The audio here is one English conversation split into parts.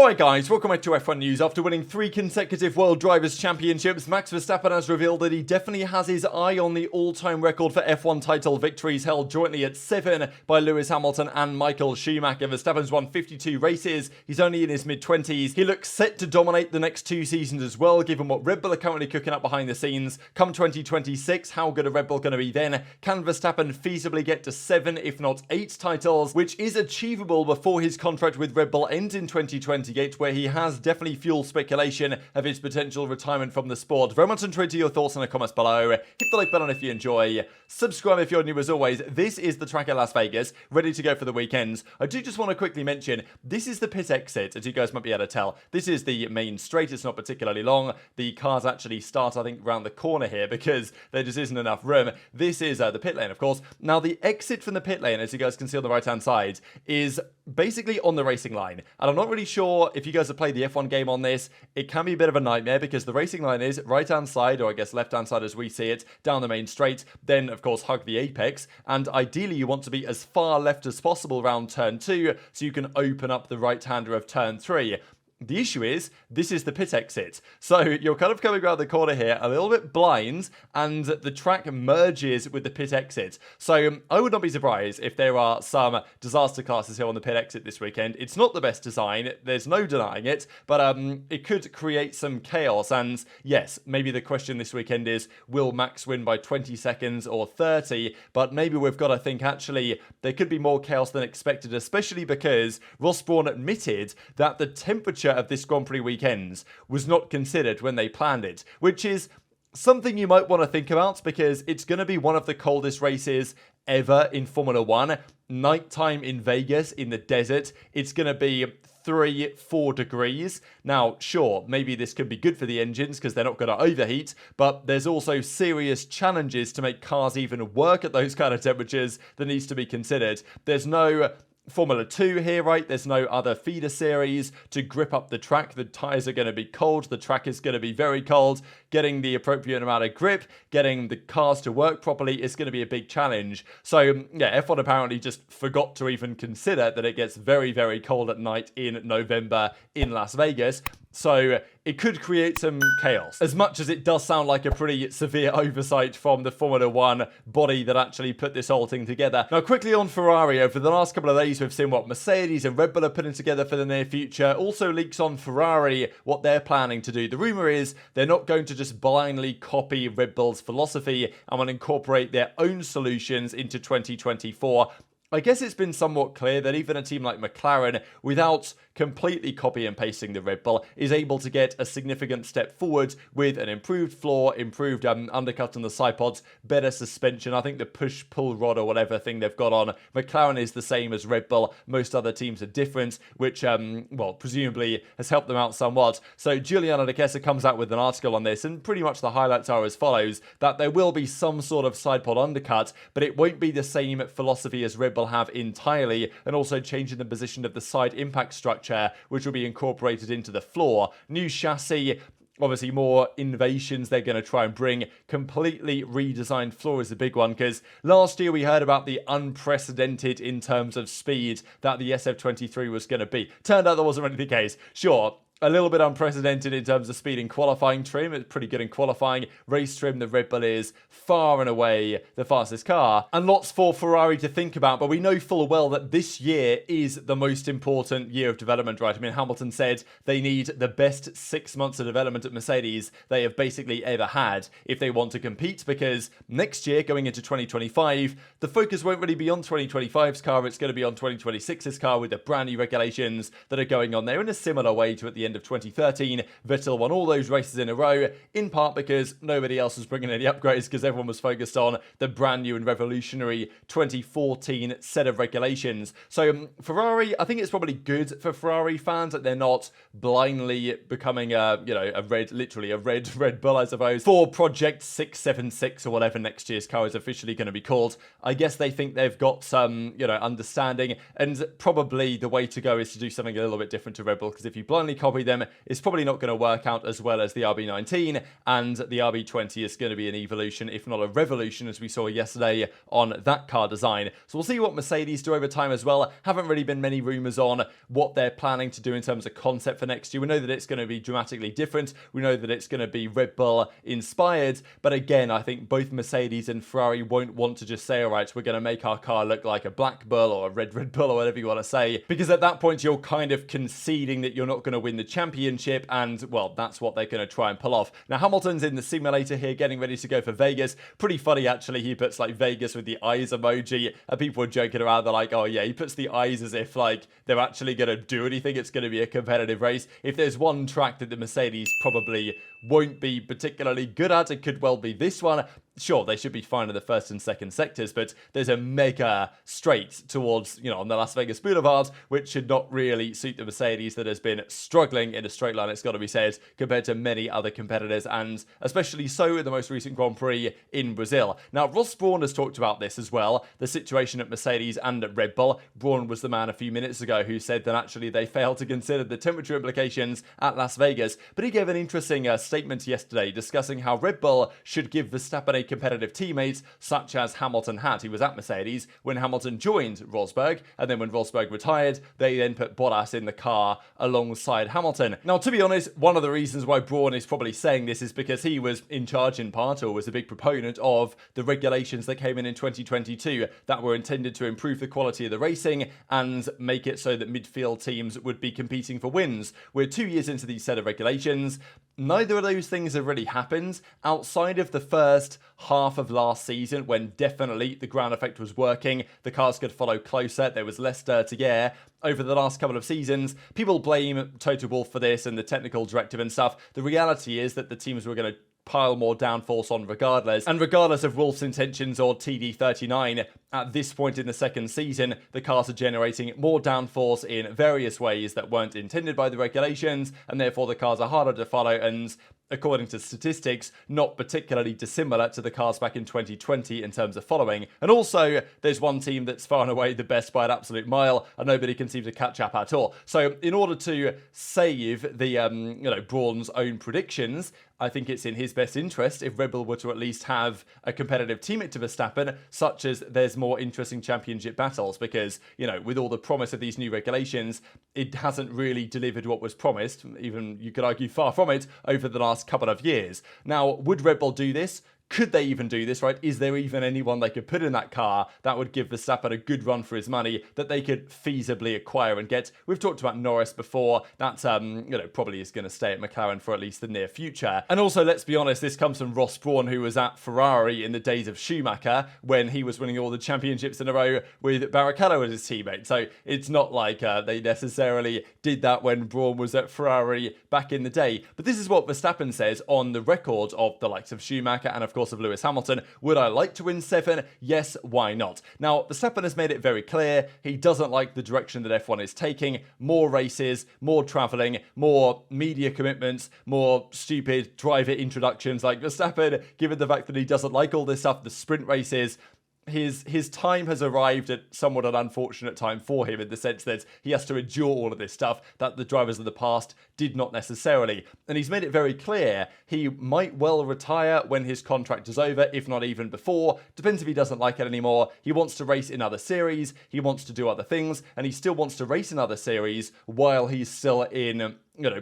Alright guys, welcome back to F1 News. After winning 3 consecutive World Drivers' Championships, Max Verstappen has revealed that he definitely has his eye on the all-time record for F1 title victories, held jointly at 7 by Lewis Hamilton and Michael Schumacher. Verstappen's won 52 races, he's only in his mid-20s. He looks set to dominate the next 2 seasons as well, given what Red Bull are currently cooking up behind the scenes. Come 2026, how good are Red Bull going to be then? Can Verstappen feasibly get to 7, if not 8 titles, which is achievable before his contract with Red Bull ends in 2028, where he has definitely fueled speculation of his potential retirement from the sport. Very much enjoy your thoughts in the comments below. Hit the like button if you enjoy. Subscribe if you're new as always. This is the track at Las Vegas, ready to go for the weekends. I do just want to quickly mention, this is the pit exit, as you guys might be able to tell. This is the main straight, it's not particularly long. The cars actually start, I think, around the corner here because there just isn't enough room. This is the pit lane, of course. Now, the exit from the pit lane, as you guys can see on the right-hand side, is basically on the racing line. And I'm not really sure if you guys have played the F1 game on this, it can be a bit of a nightmare because the racing line is right-hand side, or I guess left-hand side as we see it, down the main straight, then of course hug the apex, and ideally you want to be as far left as possible around turn 2 so you can open up the right-hander of turn 3. The issue is, this is the pit exit. So you're kind of coming around the corner here, a little bit blind, and the track merges with the pit exit. So I would not be surprised if there are some disaster classes here on the pit exit this weekend. It's not the best design, there's no denying it, but it could create some chaos. And yes, maybe the question this weekend is, will Max win by 20 seconds or 30? But maybe we've got to think, actually, there could be more chaos than expected, especially because Ross Brawn admitted that the temperature of this Grand Prix weekends was not considered when they planned it, which is something you might want to think about because it's going to be one of the coldest races ever in Formula 1. Nighttime in Vegas in the desert, it's going to be 3-4 degrees. Now, sure, maybe this could be good for the engines because they're not going to overheat, but there's also serious challenges to make cars even work at those kind of temperatures that needs to be considered. There's no Formula 2 here, right? There's no other feeder series to grip up the track. The tyres are going to be cold. The track is going to be very cold. Getting the appropriate amount of grip, getting the cars to work properly is going to be a big challenge. So, yeah, F1 apparently just forgot to even consider that it gets very, very cold at night in November in Las Vegas. So it could create some chaos. As much as it does sound like a pretty severe oversight from the Formula 1 body that actually put this whole thing together. Now, quickly on Ferrari, over the last couple of days, we've seen what Mercedes and Red Bull are putting together for the near future. Also leaks on Ferrari, what they're planning to do. The rumour is they're not going to just blindly copy Red Bull's philosophy and will incorporate their own solutions into 2024. I guess it's been somewhat clear that even a team like McLaren, without completely copy and pasting the Red Bull, is able to get a significant step forward with an improved floor, improved undercut on the side pods, better suspension. I think the push-pull rod or whatever thing they've got on McLaren is the same as Red Bull. Most other teams are different, which, well, presumably has helped them out somewhat. So Giuliano De Kessa comes out with an article on this, and pretty much the highlights are as follows, that there will be some sort of side pod undercut, but it won't be the same philosophy as Red Bull have entirely, and also changing the position of the side impact structure, which will be incorporated into the floor. New chassis, obviously more innovations they're going to try and bring. Completely redesigned floor is a big one, because last year we heard about the unprecedented in terms of speed that the SF23 was going to be. Turned out that wasn't really the case. Sure, a little bit unprecedented in terms of speed in qualifying trim. It's pretty good in qualifying. Race trim, the Red Bull is far and away the fastest car. And lots for Ferrari to think about, but we know full well that this year is the most important year of development, right? I mean, Hamilton said they need the best 6 months of development at Mercedes they have basically ever had if they want to compete, because next year, going into 2025, the focus won't really be on 2025's car. It's going to be on 2026's car with the brand new regulations that are going on there in a similar way to at the end of 2013. Vettel won all those races in a row, in part because nobody else was bringing any upgrades because everyone was focused on the brand new and revolutionary 2014 set of regulations. So Ferrari, I think it's probably good for Ferrari fans that they're not blindly becoming literally a red Bull, I suppose, for Project 676 or whatever next year's car is officially going to be called. I guess they think they've got some, understanding, and probably the way to go is to do something a little bit different to Red Bull, because if you blindly copy carry them is probably not going to work out as well as the RB19, and the RB20 is going to be an evolution, if not a revolution, as we saw yesterday on that car design. So we'll see what Mercedes do over time as well. Haven't really been many rumours on what they're planning to do in terms of concept for next year. We know that it's going to be dramatically different. We know that it's going to be Red Bull inspired, but again, I think both Mercedes and Ferrari won't want to just say, all right, we're going to make our car look like a Black Bull or a Red Bull or whatever you want to say, because at that point you're kind of conceding that you're not going to win the championship, and well, that's what they're going to try and pull off. Now Hamilton's in the simulator here getting ready to go for Vegas. Pretty funny actually, he puts like Vegas with the eyes emoji, and people are joking around. They're like, oh yeah, he puts the eyes as if like they're actually going to do anything. It's going to be a competitive race. If there's one track that the Mercedes probably won't be particularly good at, it could well be this one. Sure, they should be fine in the first and second sectors, but there's a mega straight towards, on the Las Vegas Boulevard, which should not really suit the Mercedes that has been struggling in a straight line, it's got to be said, compared to many other competitors, and especially so in the most recent Grand Prix in Brazil. Now, Ross Brawn has talked about this as well, the situation at Mercedes and at Red Bull. Brawn was the man a few minutes ago who said that actually they failed to consider the temperature implications at Las Vegas, but he gave an interesting statement yesterday discussing how Red Bull should give Verstappen competitive teammates such as Hamilton had. He was at Mercedes when Hamilton joined Rosberg, and then when Rosberg retired, they then put Bottas in the car alongside Hamilton. Now, to be honest, one of the reasons why Brawn is probably saying this is because he was in charge in part, or was a big proponent of the regulations that came in 2022 that were intended to improve the quality of the racing and make it so that midfield teams would be competing for wins. We're 2 years into these set of regulations. Neither of those things have really happened outside of the first half of last season, when definitely the ground effect was working, the cars could follow closer, there was less dirty air. Over the last couple of seasons, people blame Toto Wolff for this and the technical directive and stuff. The reality is that the teams were going to pile more downforce on regardless, and regardless of Wolff's intentions or TD39, at this point in the second season, the cars are generating more downforce in various ways that weren't intended by the regulations, and therefore the cars are harder to follow and, according to statistics, not particularly dissimilar to the cars back in 2020 in terms of following. And also, there's one team that's far and away the best by an absolute mile, and nobody can seem to catch up at all. So in order to save the, Brawn's own predictions, I think it's in his best interest if Red Bull were to at least have a competitive teammate to Verstappen, such as there's more interesting championship battles, because, with all the promise of these new regulations, it hasn't really delivered what was promised, even you could argue far from it, over the last couple of years. Now, would Red Bull do this? Could they even do this, right? Is there even anyone they could put in that car that would give Verstappen a good run for his money that they could feasibly acquire and get? We've talked about Norris before. That's, probably is going to stay at McLaren for at least the near future. And also, let's be honest, this comes from Ross Brawn, who was at Ferrari in the days of Schumacher when he was winning all the championships in a row with Barrichello as his teammate. So it's not like they necessarily did that when Brawn was at Ferrari back in the day. But this is what Verstappen says on the record of the likes of Schumacher and, of course, of Lewis Hamilton. Would I like to win 7? Yes, why not? Now, Verstappen has made it very clear he doesn't like the direction that F1 is taking. More races, more travelling, more media commitments, more stupid driver introductions. Like Verstappen, given the fact that he doesn't like all this stuff, the sprint races, his time has arrived at somewhat an unfortunate time for him, in the sense that he has to endure all of this stuff that the drivers of the past did not necessarily. And he's made it very clear he might well retire when his contract is over, if not even before. Depends if he doesn't like it anymore. He wants to race in other series, he wants to do other things, and he still wants to race in other series while he's still in,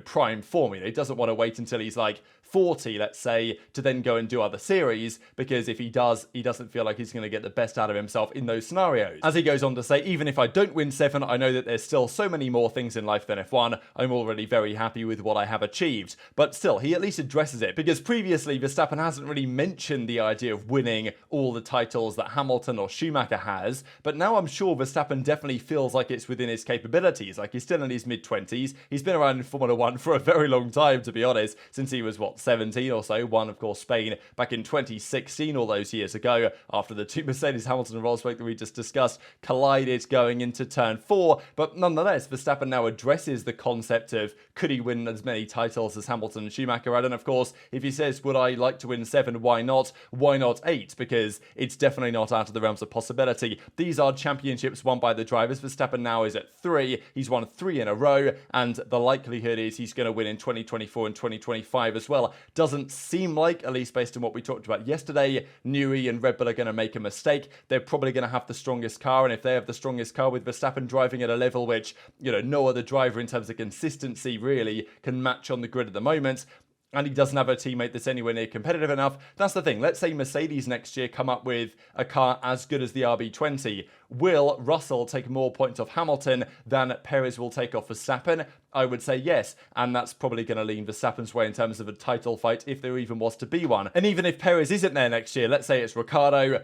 prime form. He doesn't want to wait until he's like 40, let's say, to then go and do other series, because if he does, he doesn't feel like he's going to get the best out of himself in those scenarios. As he goes on to say, even if I don't win 7, I know that there's still so many more things in life than F1. I'm already very happy with what I have achieved. But still, he at least addresses it, because previously Verstappen hasn't really mentioned the idea of winning all the titles that Hamilton or Schumacher has, but now I'm sure Verstappen definitely feels like it's within his capabilities. Like, he's still in his mid-20s, he's been around in Formula 1 for a very long time, to be honest, since he was, 17 or so, won, of course, Spain back in 2016, all those years ago, after the two Mercedes, Hamilton and Rosberg that we just discussed, collided going into turn 4. But nonetheless, Verstappen now addresses the concept of, could he win as many titles as Hamilton and Schumacher had? And of course, if he says, would I like to win 7, why not? Why not 8? Because it's definitely not out of the realms of possibility. These are championships won by the drivers. Verstappen now is at 3. He's won 3 in a row, and the likelihood likelihood is he's going to win in 2024 and 2025 as well. Doesn't seem like, at least based on what we talked about yesterday, Newey and Red Bull are going to make a mistake. They're probably going to have the strongest car, and if they have the strongest car with Verstappen driving at a level which, no other driver in terms of consistency really can match on the grid at the moment, and he doesn't have a teammate that's anywhere near competitive enough. That's the thing. Let's say Mercedes next year come up with a car as good as the RB20. Will Russell take more points off Hamilton than Perez will take off Verstappen? I would say yes, and that's probably going to lean Verstappen's way in terms of a title fight, if there even was to be one. And even if Perez isn't there next year, let's say it's Ricciardo,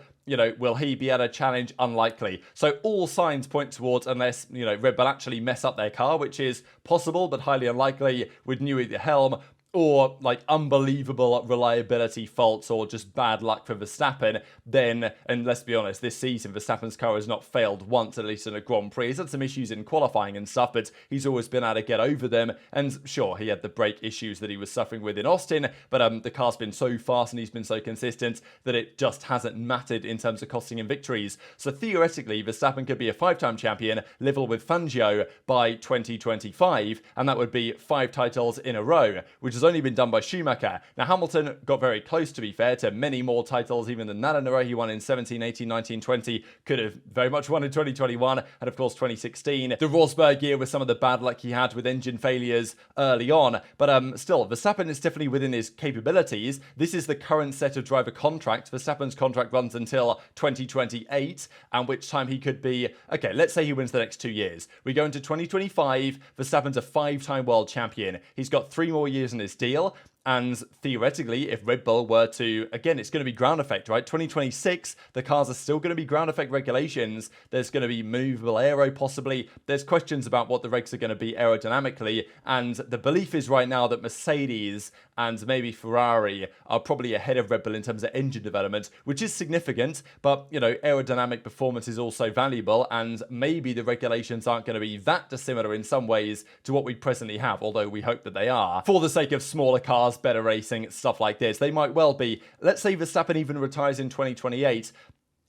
will he be able to challenge? Unlikely. So all signs point towards, unless, Red Bull actually mess up their car, which is possible, but highly unlikely with Newey at the helm, or like unbelievable reliability faults or just bad luck for Verstappen, then, and let's be honest, this season Verstappen's car has not failed once, at least in a Grand Prix. He's had some issues in qualifying and stuff, but he's always been able to get over them. And sure, he had the brake issues that he was suffering with in Austin, but the car's been so fast and he's been so consistent that it just hasn't mattered in terms of costing him victories. So theoretically, Verstappen could be a 5-time champion, level with Fangio by 2025, and that would be 5 titles in a row, which is only been done by Schumacher. Now, Hamilton got very close, to be fair, to many more titles even than that in a row. He won in 17, 18, 19, 20. Could have very much won in 2021 and, of course, 2016. The Rosberg year with some of the bad luck he had with engine failures early on. But still, Verstappen is definitely within his capabilities. This is the current set of driver contracts. Verstappen's contract runs until 2028, and which time he could be, okay, let's say he wins the next 2 years. We go into 2025. Verstappen's a 5-time world champion. He's got 3 more years in his deal. And theoretically, if Red Bull were to, again, it's going to be ground effect, right? 2026, the cars are still going to be ground effect regulations. There's going to be movable aero possibly. There's questions about what the regs are going to be aerodynamically. And the belief is right now that Mercedes and maybe Ferrari are probably ahead of Red Bull in terms of engine development, which is significant. But, aerodynamic performance is also valuable. And maybe the regulations aren't going to be that dissimilar in some ways to what we presently have, although we hope that they are. For the sake of smaller cars, better racing, stuff like this, they might well be. Let's say Verstappen even retires in 2028.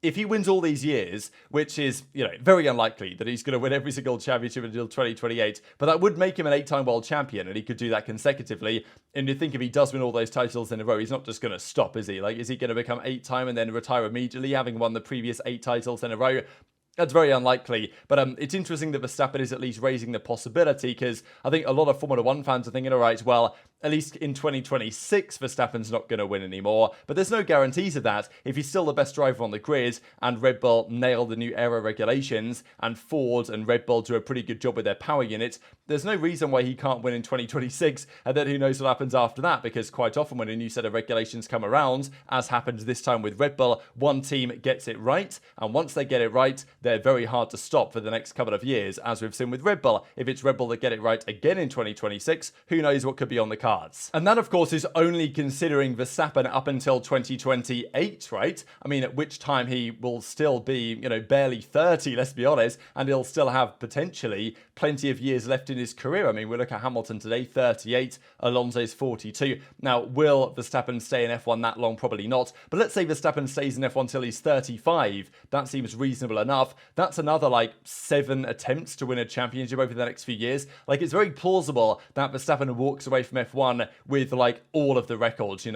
If he wins all these years, which is, very unlikely that he's going to win every single championship until 2028, but that would make him an 8-time world champion, and he could do that consecutively. And you think if he does win all those titles in a row, he's not just going to stop, is he? Like, is he going to become 8-time and then retire immediately, having won the previous 8 titles in a row? That's very unlikely, but it's interesting that Verstappen is at least raising the possibility, because I think a lot of Formula 1 fans are thinking, all right, well, at least in 2026, Verstappen's not going to win anymore. But there's no guarantees of that. If he's still the best driver on the grid and Red Bull nail the new aero regulations and Ford and Red Bull do a pretty good job with their power unit, there's no reason why he can't win in 2026. And then who knows what happens after that, because quite often when a new set of regulations come around, as happens this time with Red Bull, one team gets it right. And once they get it right, they're very hard to stop for the next couple of years, as we've seen with Red Bull. If it's Red Bull that get it right again in 2026, who knows what could be on the cards. And that, of course, is only considering Verstappen up until 2028, right? I mean, at which time he will still be, barely 30, let's be honest, and he'll still have potentially plenty of years left in his career. I mean, we look at Hamilton today, 38, Alonso's 42. Now, will Verstappen stay in F1 that long? Probably not. But let's say Verstappen stays in F1 till he's 35. That seems reasonable enough. That's another, 7 attempts to win a championship over the next few years. It's very plausible that Verstappen walks away from F1 with, all of the records,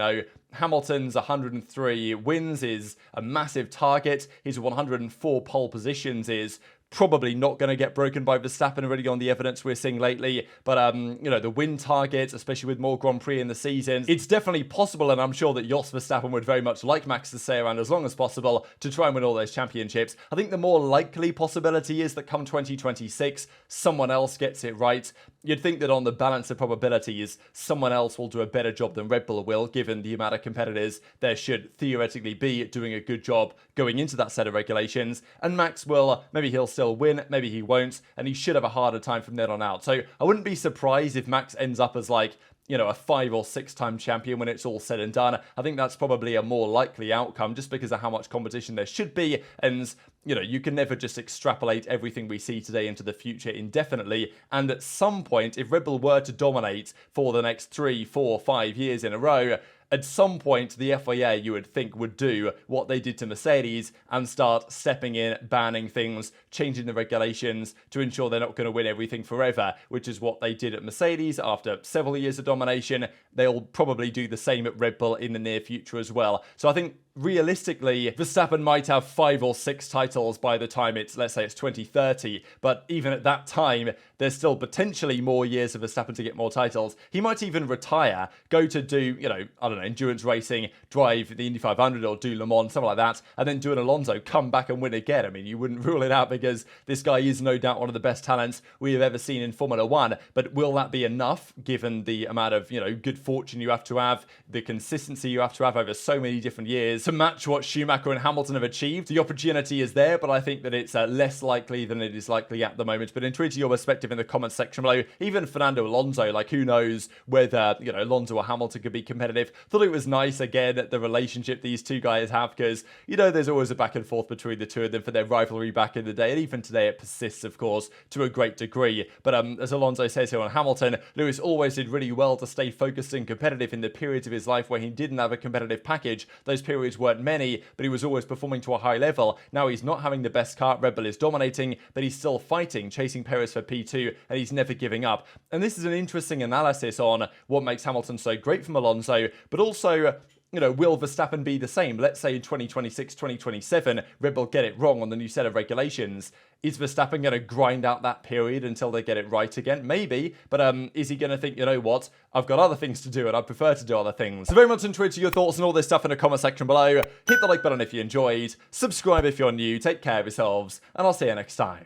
Hamilton's 103 wins is a massive target. His 104 pole positions is probably not going to get broken by Verstappen, already on the evidence we're seeing lately. But, the win target, especially with more Grand Prix in the season, it's definitely possible. And I'm sure that Jos Verstappen would very much like Max to stay around as long as possible to try and win all those championships. I think the more likely possibility is that come 2026, someone else gets it right. You'd think that on the balance of probabilities, someone else will do a better job than Red Bull will, given the amount of competitors there should theoretically be doing a good job going into that set of regulations. And Max will, maybe he'll still win, maybe he won't, and he should have a harder time from then on out. So I wouldn't be surprised if Max ends up as a 5 or 6 time champion when it's all said and done. I think that's probably a more likely outcome just because of how much competition there should be. And you can never just extrapolate everything we see today into the future indefinitely. And at some point, if Red Bull were to dominate for the next 3, 4, 5 years in a row, at some point, the FIA, you would think, would do what they did to Mercedes and start stepping in, banning things, changing the regulations to ensure they're not going to win everything forever, which is what they did at Mercedes after several years of domination. They'll probably do the same at Red Bull in the near future as well. So I think realistically, Verstappen might have 5 or 6 titles by the time let's say it's 2030. But even at that time, there's still potentially more years of Verstappen to get more titles. He might even retire, go to do, I don't know, endurance racing, drive the Indy 500 or do Le Mans, something like that, and then do an Alonso, come back and win again. I mean, you wouldn't rule it out because this guy is no doubt one of the best talents we have ever seen in Formula 1. But will that be enough given the amount of, good fortune you have to have, the consistency you have to have over so many different years to match what Schumacher and Hamilton have achieved? The opportunity is there, but I think that it's less likely than it is likely at the moment. But intrigued to your perspective in the comments section below. Even Fernando Alonso, who knows whether, Alonso or Hamilton could be competitive. Thought it was nice, again, the relationship these two guys have, because, there's always a back and forth between the two of them for their rivalry back in the day. And even today it persists, of course, to a great degree. But as Alonso says here on Hamilton, Lewis always did really well to stay focused and competitive in the periods of his life where he didn't have a competitive package. Those periods weren't many, but he was always performing to a high level. Now he's not having the best car, Red Bull is dominating, but he's still fighting, chasing Perez for P2, and he's never giving up. And this is an interesting analysis on what makes Hamilton so great from Alonso, but also, will Verstappen be the same? Let's say in 2026, 2027, Red Bull get it wrong on the new set of regulations. Is Verstappen going to grind out that period until they get it right again? Maybe, but is he going to think, what, I've got other things to do and I prefer to do other things? So very much intrigued to your thoughts on all this stuff in the comment section below. Hit the like button if you enjoyed, subscribe if you're new, take care of yourselves, and I'll see you next time.